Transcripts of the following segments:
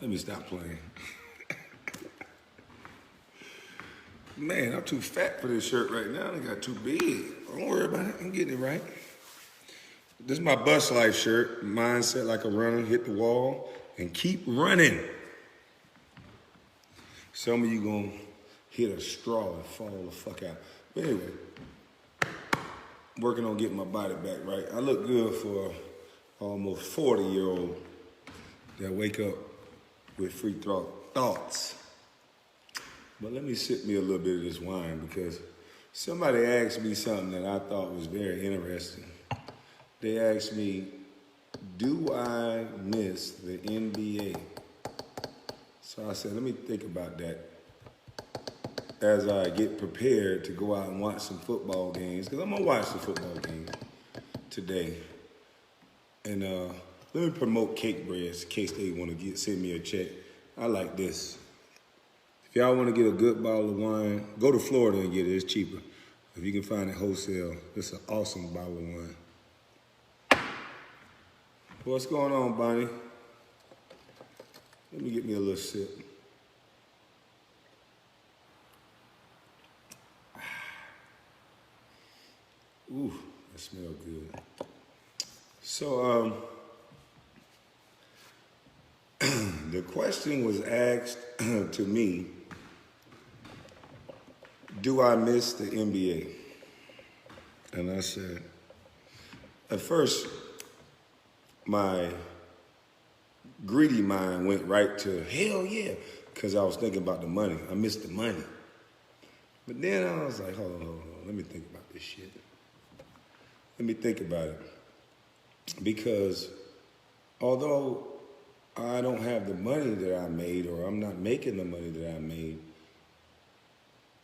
Let me stop playing. Man, I'm too fat for this shirt right now. I got too big. Don't worry about it. I'm getting it right. This is my Bus Life shirt. Mindset like a runner. Hit the wall and keep running. Some of you gonna hit a straw and fall the fuck out. But anyway, working on getting my body back right. I look good for almost 40-year-old that wake up with free thoughts. But let me sip me a little bit of this wine because somebody asked me something that I thought was very interesting. They asked me, do I miss the NBA? So I said, let me think about that as I get prepared to go out and watch some football games, because I'm going to watch the football game today. And let me promote Cake Breads in case they want to send me a check. I like this. If y'all want to get a good bottle of wine, go to Florida and get it. It's cheaper. If you can find it wholesale, it's an awesome bottle of wine. What's going on, Bonnie? Let me get me a little sip. Ooh, that smells good. So, the question was asked to me, do I miss the NBA? And I said, at first, my greedy mind went right to hell yeah, because I was thinking about the money. I missed the money. But then I was like, hold on. Let me think about this shit. Let me think about it. Because although I don't have the money that I made, or I'm not making the money that I made,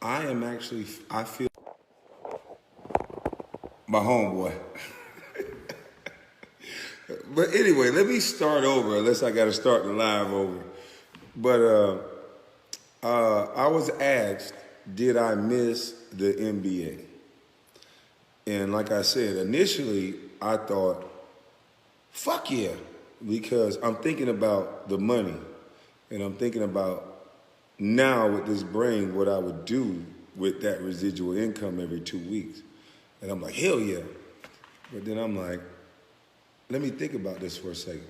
I feel my homeboy. But anyway, let me start over, unless I got to start the live over. But I was asked, did I miss the NBA? And like I said, initially, I thought, fuck yeah, because I'm thinking about the money, and I'm thinking about now with this brain what I would do with that residual income every 2 weeks. And I'm like, hell yeah. But then I'm like, let me think about this for a second.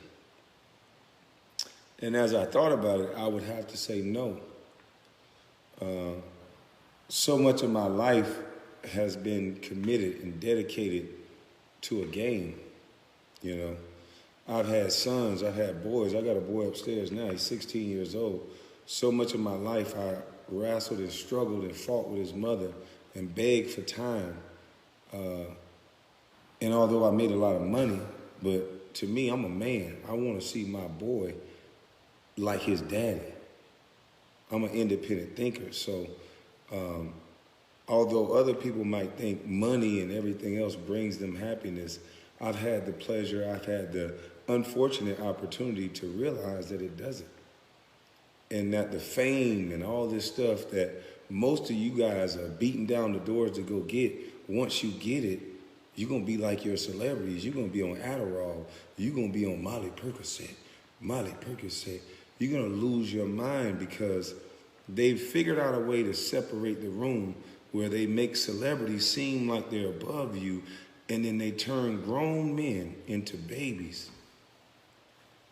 And as I thought about it, I would have to say no. So much of my life has been committed and dedicated to a game, you know. I've had sons, I've had boys. I got a boy upstairs now, he's 16 years old. So much of my life I wrestled and struggled and fought with his mother and begged for time. And although I made a lot of money, but to me, I'm a man. I want to see my boy like his daddy. I'm an independent thinker. So although other people might think money and everything else brings them happiness, I've had the pleasure, I've had the unfortunate opportunity to realize that it doesn't. And that the fame and all this stuff that most of you guys are beating down the doors to go get, once you get it, you're going to be like your celebrities. You're going to be on Adderall. You're going to be on Molly Percocet. You're going to lose your mind because they've figured out a way to separate the room where they make celebrities seem like they're above you, and then they turn grown men into babies.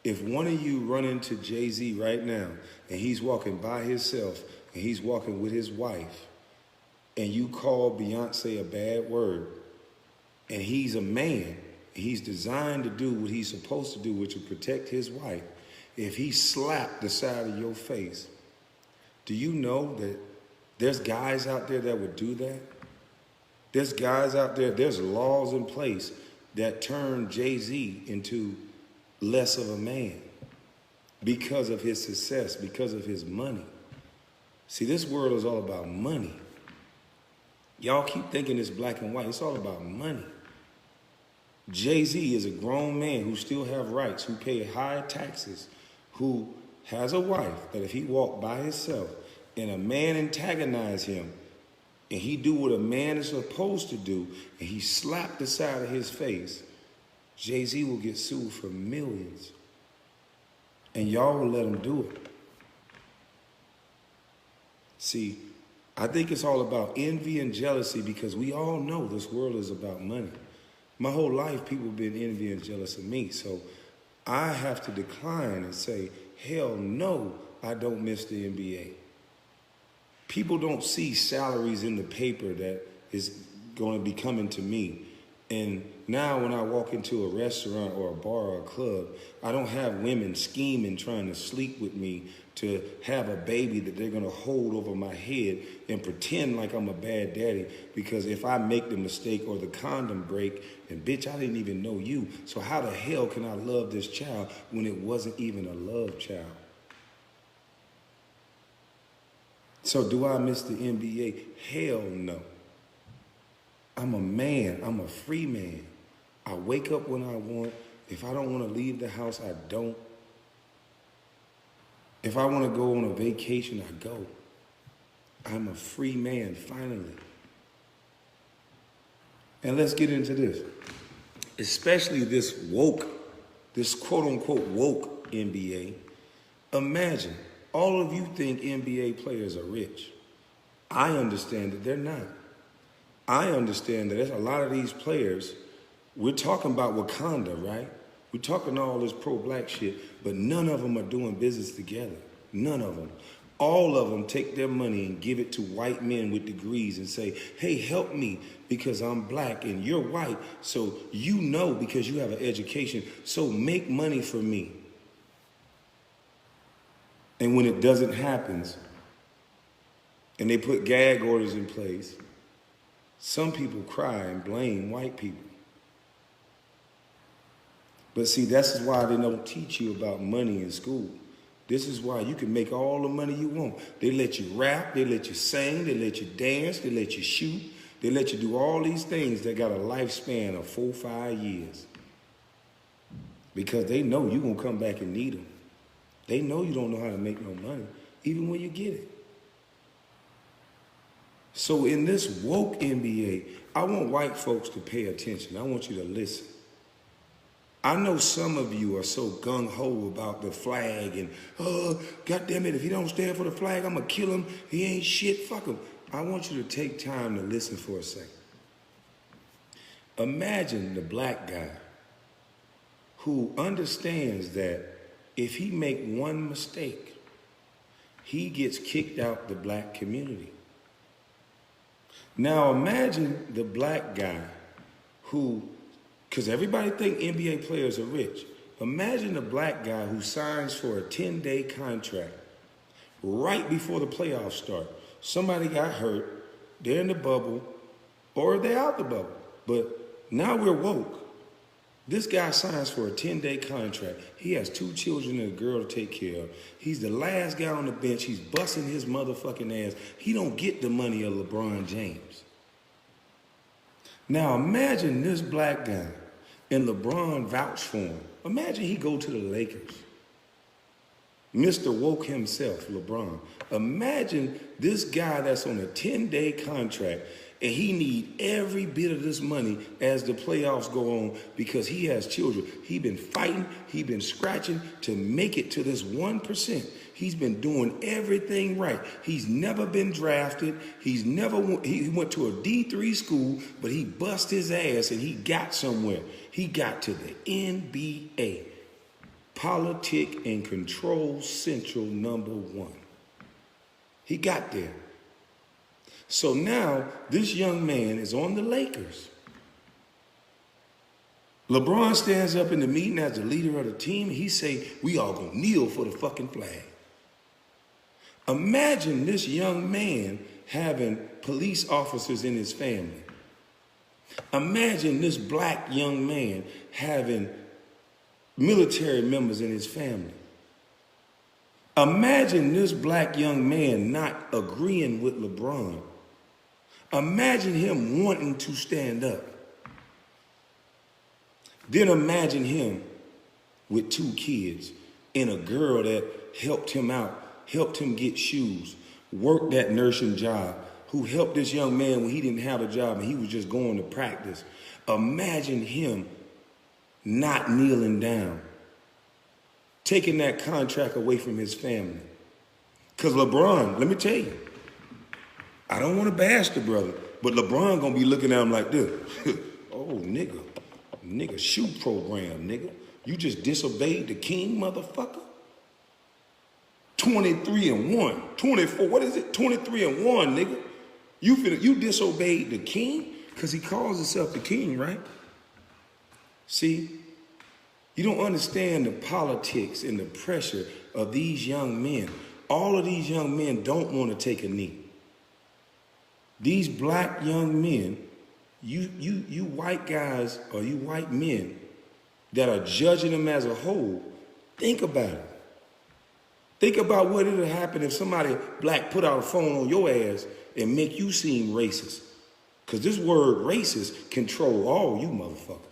If one of you run into Jay-Z right now, and he's walking by himself, and he's walking with his wife, and you call Beyonce a bad word, and he's a man, he's designed to do what he's supposed to do, which is protect his wife. If he slapped the side of your face, do you know that there's guys out there that would do that? There's guys out there, there's laws in place that turn Jay-Z into less of a man because of his success, because of his money. See, this world is all about money. Y'all keep thinking it's black and white. It's all about money. Jay-Z is a grown man who still have rights, who pay high taxes, who has a wife that if he walked by himself and a man antagonized him and he do what a man is supposed to do and he slapped the side of his face, Jay-Z will get sued for millions. And y'all will let them do it. See, I think it's all about envy and jealousy because we all know this world is about money. My whole life, people have been envy and jealous of me. So I have to decline and say, hell no, I don't miss the NBA. People don't see salaries in the paper that is going to be coming to me. And now when I walk into a restaurant or a bar or a club, I don't have women scheming, trying to sleep with me to have a baby that they're going to hold over my head and pretend like I'm a bad daddy because if I make the mistake or the condom break, and bitch, I didn't even know you. So how the hell can I love this child when it wasn't even a love child? So do I miss the NBA? Hell no. I'm a man. I'm a free man. I wake up when I want. If I don't want to leave the house, I don't. If I want to go on a vacation, I go. I'm a free man, finally. And let's get into this. Especially this woke, this quote-unquote woke NBA. Imagine, all of you think NBA players are rich. I understand that they're not. I understand that there's a lot of these players, we're talking about Wakanda, right? We're talking all this pro-black shit, but none of them are doing business together. None of them. All of them take their money and give it to white men with degrees and say, hey, help me because I'm black and you're white, so you know because you have an education, so make money for me. And when it doesn't happen, and they put gag orders in place, some people cry and blame white people. But see, that's why they don't teach you about money in school. This is why you can make all the money you want. They let you rap, they let you sing, they let you dance, they let you shoot. They let you do all these things that got a lifespan of 4 or 5 years. Because they know you're going to come back and need them. They know you don't know how to make no money, even when you get it. So in this woke NBA, I want white folks to pay attention. I want you to listen. I know some of you are so gung-ho about the flag and, oh, goddamn it, if he don't stand for the flag, I'm going to kill him. He ain't shit. Fuck him. I want you to take time to listen for a second. Imagine the black guy who understands that if he make one mistake, he gets kicked out the black community. Now imagine the black guy who, because everybody think NBA players are rich. Imagine the black guy who signs for a 10-day contract right before the playoffs start. Somebody got hurt, they're in the bubble, or they're out the bubble. But now we're woke. This guy signs for a 10-day contract. He has 2 children and a girl to take care of. He's the last guy on the bench. He's busting his motherfucking ass. He don't get the money of LeBron James. Now imagine this black guy and LeBron vouch for him. Imagine he go to the Lakers. Mr. Woke himself, LeBron. Imagine this guy that's on a 10-day contract and he need every bit of this money as the playoffs go on because he has children. He been fighting, he been scratching to make it to this 1%. He's been doing everything right. He's never been drafted. He went to a D3 school, but he bust his ass and he got somewhere. He got to the NBA. Politic and Control Central #1. He got there. So now this young man is on the Lakers. LeBron stands up in the meeting as the leader of the team. And he say, we all gonna kneel for the fucking flag. Imagine this young man having police officers in his family. Imagine this black young man having military members in his family. Imagine this black young man not agreeing with LeBron. Imagine him wanting to stand up. Then imagine him with 2 kids and a girl that helped him out, helped him get shoes, worked that nursing job, who helped this young man when he didn't have a job and he was just going to practice. Imagine him not kneeling down taking that contract away from his family. Because LeBron, let me tell you, I don't want to bash the brother, but LeBron going to be looking at him like this. Oh, nigga, shoe program, nigga. You just disobeyed the king, motherfucker. 23-1, 24, what is it? 23-1, nigga. You disobeyed the king because he calls himself the king, right? See, you don't understand the politics and the pressure of these young men. All of these young men don't want to take a knee. These black young men, you white guys or you white men that are judging them as a whole, think about it. Think about what it'll happen if somebody black put out a phone on your ass and make you seem racist. Because this word racist control all you motherfuckers.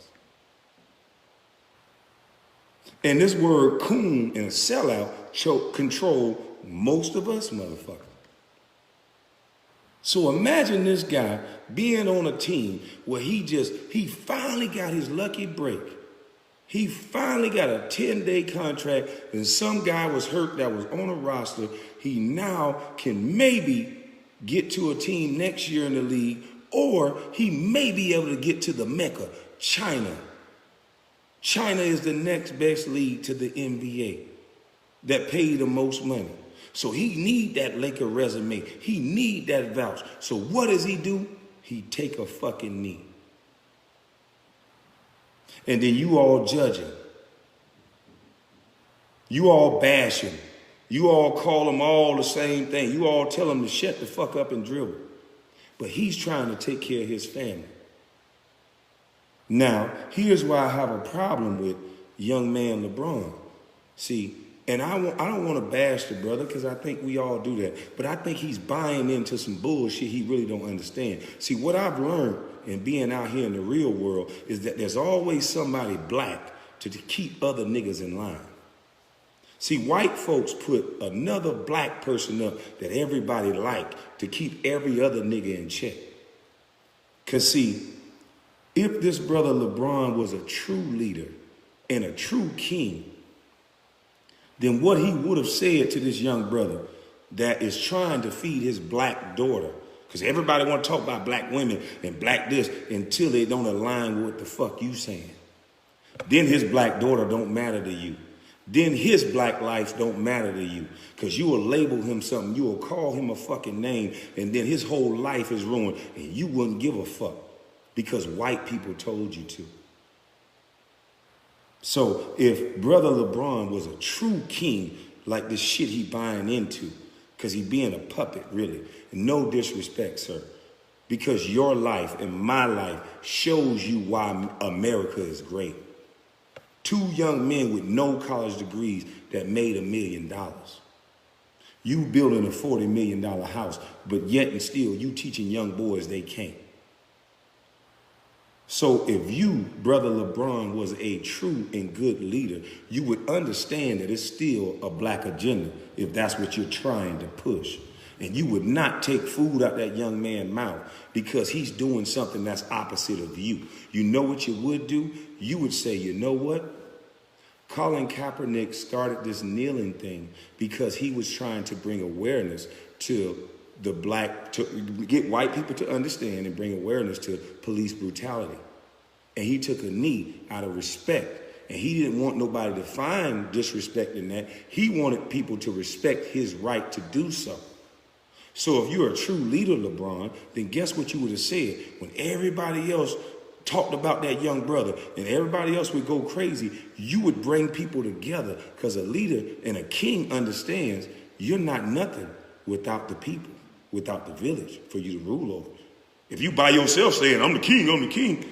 And this word coon and a sellout control most of us motherfuckers. So imagine this guy being on a team where he finally got his lucky break. He finally got a 10-day contract and some guy was hurt that was on a roster. He now can maybe get to a team next year in the league, or he may be able to get to the Mecca, China. China is the next best league to the NBA that pay the most money. So he need that Laker resume. He need that vouch. So what does he do? He take a fucking knee. And then you all judge him. You all bash him. You all call him all the same thing. You all tell him to shut the fuck up and dribble. But he's trying to take care of his family. Now, here's why I have a problem with young man LeBron. See, and I don't want to bash the brother because I think we all do that. But I think he's buying into some bullshit he really don't understand. See, what I've learned in being out here in the real world is that there's always somebody black to keep other niggas in line. See, white folks put another black person up that everybody like to keep every other nigga in check. Because see, if this brother LeBron was a true leader and a true king, then what he would have said to this young brother that is trying to feed his black daughter, because everybody want to talk about black women and black this until they don't align with what the fuck you saying. Then his black daughter don't matter to you. Then his black life don't matter to you because you will label him something. You will call him a fucking name and then his whole life is ruined and you wouldn't give a fuck because white people told you to. So if brother LeBron was a true king like this shit he buying into, because he being a puppet, really, and no disrespect, sir, because your life and my life shows you why America is great. Two young men with no college degrees that made $1 million. You building a $40 million house, but yet and still you teaching young boys they can't. So if you, brother LeBron, was a true and good leader, you would understand that it's still a black agenda if that's what you're trying to push. And you would not take food out that young man's mouth because he's doing something that's opposite of you. You know what you would do? You would say, you know what? Colin Kaepernick started this kneeling thing because he was trying to bring awareness to the black, to get white people to understand and bring awareness to police brutality. And he took a knee out of respect. And he didn't want nobody to find disrespect in that. He wanted people to respect his right to do so. So if you're a true leader, LeBron, then guess what you would have said when everybody else talked about that young brother and everybody else would go crazy, you would bring people together because a leader and a king understands you're not nothing without the people, without the village for you to rule over. If you by yourself saying, I'm the king,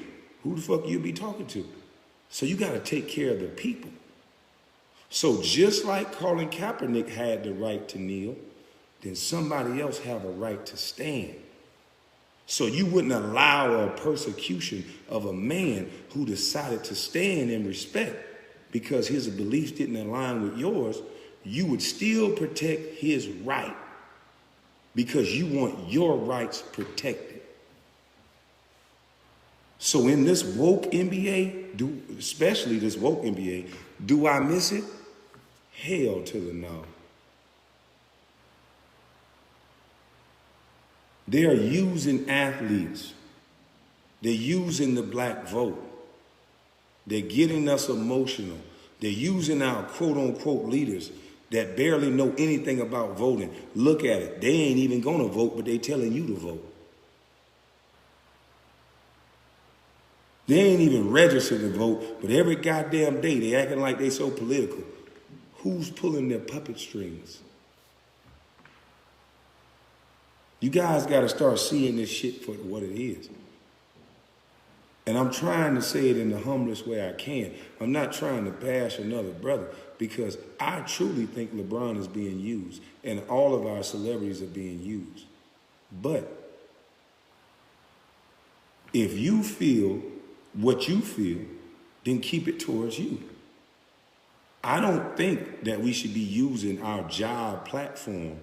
who the fuck you be talking to? So you got to take care of the people. So just like Colin Kaepernick had the right to kneel, then somebody else have a right to stand. So you wouldn't allow a persecution of a man who decided to stand in respect because his beliefs didn't align with yours. You would still protect his right because you want your rights protected. So in this woke NBA, especially this woke NBA, do I miss it? Hell to the no. They're using athletes. They're using the black vote. They're getting us emotional. They're using our quote-unquote leaders that barely know anything about voting. Look at it. They ain't even going to vote, but they telling you to vote. They ain't even registered to vote, but every goddamn day they acting like they so political. Who's pulling their puppet strings? You guys got to start seeing this shit for what it is. And I'm trying to say it in the humblest way I can. I'm not trying to bash another brother because I truly think LeBron is being used and all of our celebrities are being used. But if you feel what you feel, then keep it towards you. I don't think that we should be using our job platform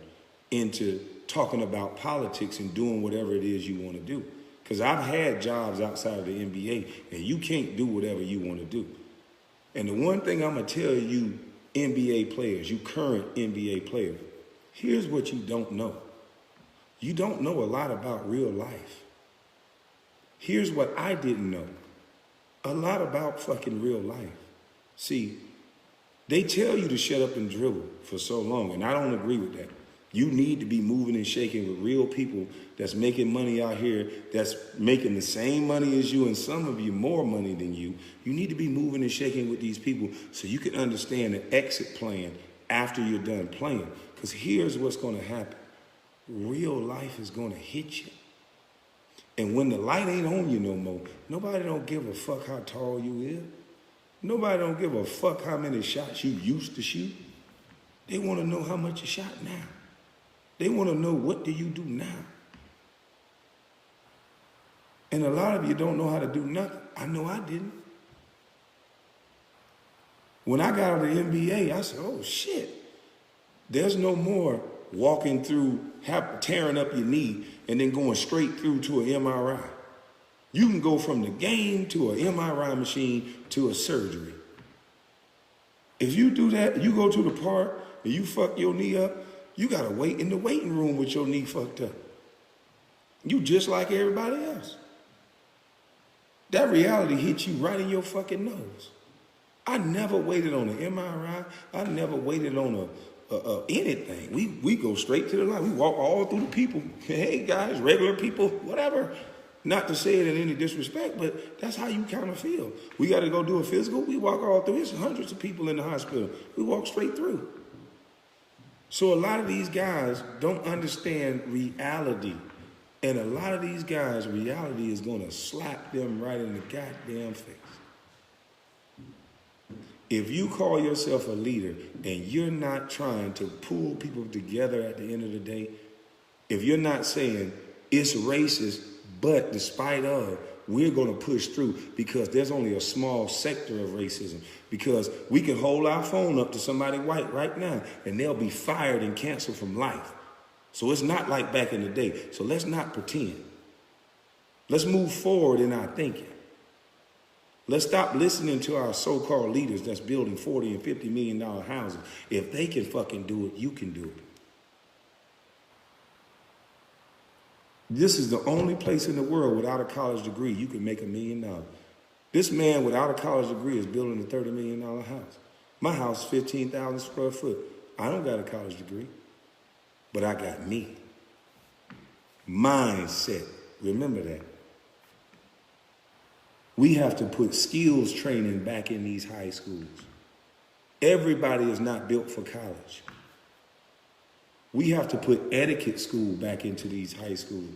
into talking about politics and doing whatever it is you want to do. Because I've had jobs outside of the NBA, and you can't do whatever you want to do. And the one thing I'm going to tell you, NBA players, you current NBA players, here's what you don't know. You don't know a lot about real life. Here's what I didn't know. A lot about fucking real life. See, they tell you to shut up and dribble for so long, and I don't agree with that. You need to be moving and shaking with real people that's making money out here, that's making the same money as you and some of you more money than you. You need to be moving and shaking with these people so you can understand the exit plan after you're done playing. Because here's what's going to happen. Real life is going to hit you. And when the light ain't on you no more, nobody don't give a fuck how tall you is. Nobody don't give a fuck how many shots you used to shoot. They want to know how much you shot now. They want to know what do you do now. And a lot of you don't know how to do nothing. I know I didn't. When I got out of the NBA, I said, oh shit. There's no more walking through, tearing up your knee and then going straight through to an MRI. You can go from the game to an MRI machine to a surgery. If you do that, you go to the park and you fuck your knee up, you got to wait in the waiting room with your knee fucked up. You just like everybody else. That reality hits you right in your fucking nose. I never waited on an MRI. I never waited on anything. We go straight to the line. We walk all through the people. Hey, guys, regular people, whatever. Not to say it in any disrespect, but that's how you kind of feel. We got to go do a physical. We walk all through. There's hundreds of people in the hospital. We walk straight through. So a lot of these guys don't understand reality. And a lot of these guys, reality is going to slap them right in the goddamn face. If you call yourself a leader and you're not trying to pull people together at the end of the day, if you're not saying it's racist, but despite of, we're going to push through because there's only a small sector of racism. Because we can hold our phone up to somebody white right now and they'll be fired and canceled from life. So it's not like back in the day. So let's not pretend. Let's move forward in our thinking. Let's stop listening to our so-called leaders that's building $40 and $50 million houses. If they can fucking do it, you can do it. This is the only place in the world without a college degree you can make $1 million. This man without a college degree is building a $30 million house. My house is 15,000 square foot. I don't got a college degree, but I got me. Mindset. Remember that. We have to put skills training back in these high schools. Everybody is not built for college. We have to put etiquette school back into these high schools.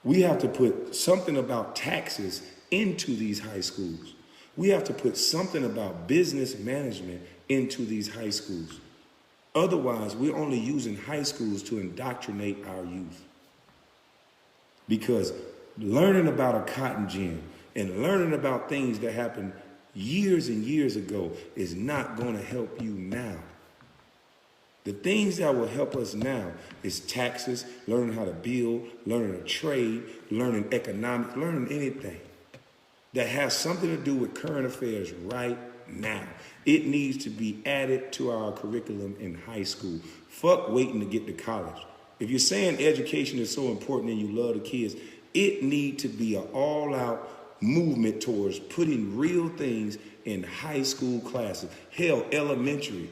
We have to put something about taxes into these high schools. We have to put something about business management into these high schools. Otherwise, we're only using high schools to indoctrinate our youth. Because learning about a cotton gin and learning about things that happened years and years ago is not going to help you now. The things that will help us now is taxes, learning how to build, learning a trade, learning economics, learning anything that has something to do with current affairs right now. It needs to be added to our curriculum in high school. Fuck waiting to get to college. If you're saying education is so important and you love the kids, it need to be an all-out movement towards putting real things in high school classes. Hell, elementary.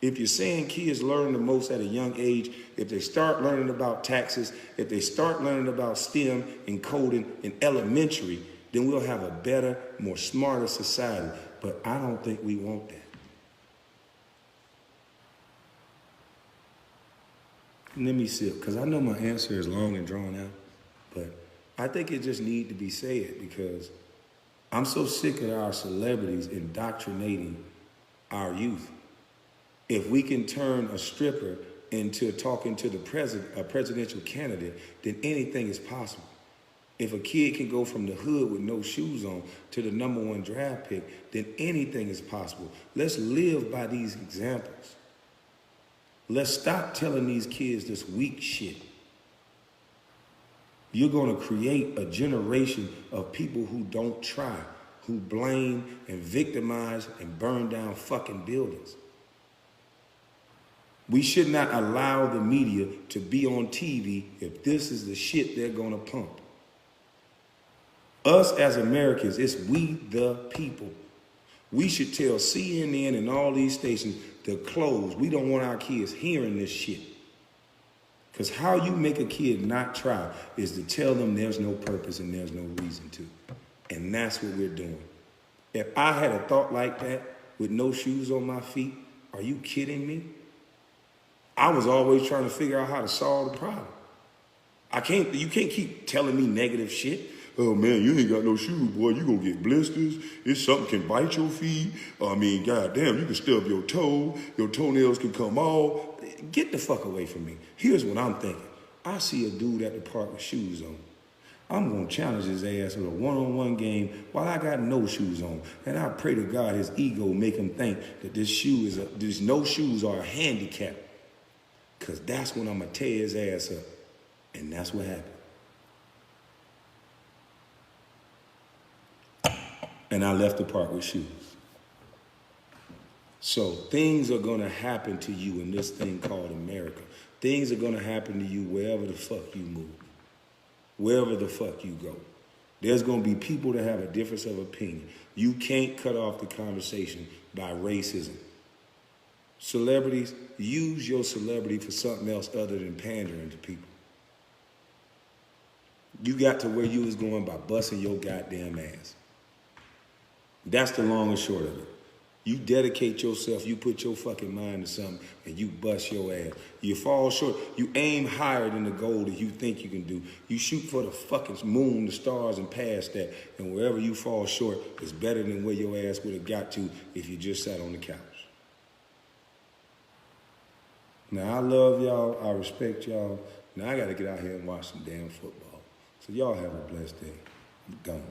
If you're saying kids learn the most at a young age, if they start learning about taxes, if they start learning about STEM and coding in elementary, then we'll have a better, more smarter society. But I don't think we want that. Let me see, because I know my answer is long and drawn out, but I think it just need to be said because I'm so sick of our celebrities indoctrinating our youth. If we can turn a stripper into talking to the a presidential candidate, then anything is possible. If a kid can go from the hood with no shoes on to the #1 draft pick, then anything is possible. Let's live by these examples. Let's stop telling these kids this weak shit. You're going to create a generation of people who don't try, who blame and victimize and burn down fucking buildings. We should not allow the media to be on TV if this is the shit they're going to pump. Us as Americans, it's we the people. We should tell CNN and all these stations to close. We don't want our kids hearing this shit. Because how you make a kid not try is to tell them there's no purpose and there's no reason to. And that's what we're doing. If I had a thought like that with no shoes on my feet, are you kidding me? I was always trying to figure out how to solve the problem. You can't keep telling me negative shit. Oh man, you ain't got no shoes, boy. You gonna get blisters. If something can bite your feet. I mean, goddamn, you can stub your toe. Your toenails can come off. Get the fuck away from me. Here's what I'm thinking. I see a dude at the park with shoes on. I'm gonna challenge his ass in a one-on-one game while I got no shoes on. And I pray to God his ego make him think that these no shoes are a handicap. Cause that's when I'm gonna tear his ass up. And that's what happened. And I left the park with shoes. So things are going to happen to you in this thing called America. Things are going to happen to you wherever the fuck you move, wherever the fuck you go. There's going to be people that have a difference of opinion. You can't cut off the conversation by racism. Celebrities, use your celebrity for something else other than pandering to people. You got to where you was going by busting your goddamn ass. That's the long and short of it. You dedicate yourself, you put your fucking mind to something, and you bust your ass. You fall short. You aim higher than the goal that you think you can do. You shoot for the fucking moon, the stars, and past that. And wherever you fall short is better than where your ass would have got to if you just sat on the couch. Now, I love y'all. I respect y'all. Now, I got to get out here and watch some damn football. So y'all have a blessed day. I'm gone.